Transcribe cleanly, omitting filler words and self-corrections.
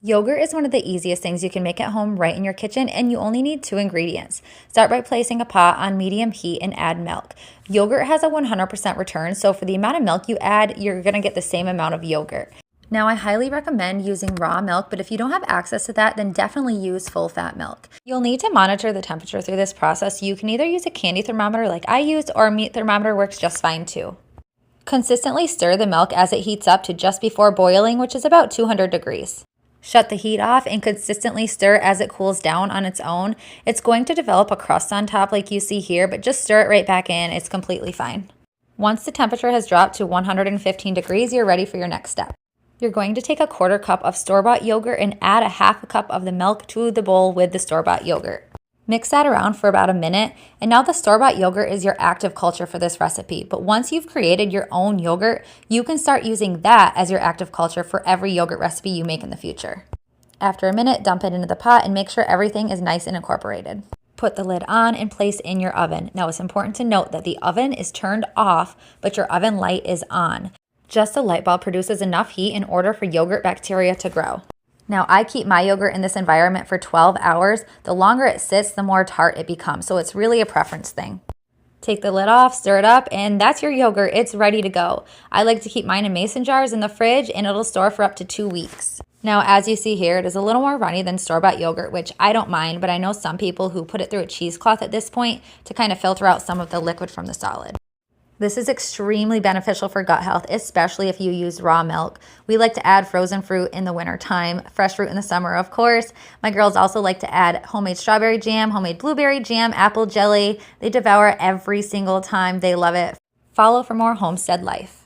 Yogurt is one of the easiest things you can make at home right in your kitchen, and you only need 2 ingredients. Start by placing a pot on medium heat and add milk. Yogurt has a 100% return, so for the amount of milk you add, you're going to get the same amount of yogurt. Now, I highly recommend using raw milk, but if you don't have access to that, then definitely use full-fat milk. You'll need to monitor the temperature through this process. You can either use a candy thermometer like I use, or a meat thermometer works just fine too. Consistently stir the milk as it heats up to just before boiling, which is about 200 degrees. Shut the heat off and consistently stir as it cools down on its own. It's going to develop a crust on top like you see here, but just stir it right back in. It's completely fine. Once the temperature has dropped to 115 degrees, you're ready for your next step. You're going to take a 1/4 cup of store-bought yogurt and add a 1/2 cup of the milk to the bowl with the store-bought yogurt. Mix that around for about a minute, and now the store-bought yogurt is your active culture for this recipe. But once you've created your own yogurt, you can start using that as your active culture for every yogurt recipe you make in the future. After a minute, dump it into the pot and make sure everything is nice and incorporated. Put the lid on and place in your oven. Now, it's important to note that the oven is turned off, but your oven light is on. Just a light bulb produces enough heat in order for yogurt bacteria to grow. Now, I keep my yogurt in this environment for 12 hours. The longer it sits, the more tart it becomes, so it's really a preference thing. Take the lid off, stir it up, and that's your yogurt. It's ready to go. I like to keep mine in mason jars in the fridge, and it'll store for up to 2 weeks. Now, as you see here, it is a little more runny than store-bought yogurt, which I don't mind, but I know some people who put it through a cheesecloth at this point to kind of filter out some of the liquid from the solid. This is extremely beneficial for gut health, especially if you use raw milk. We like to add frozen fruit in the winter time, fresh fruit in the summer, of course. My girls also like to add homemade strawberry jam, homemade blueberry jam, apple jelly. They devour every single time. They love it. Follow for more homestead life.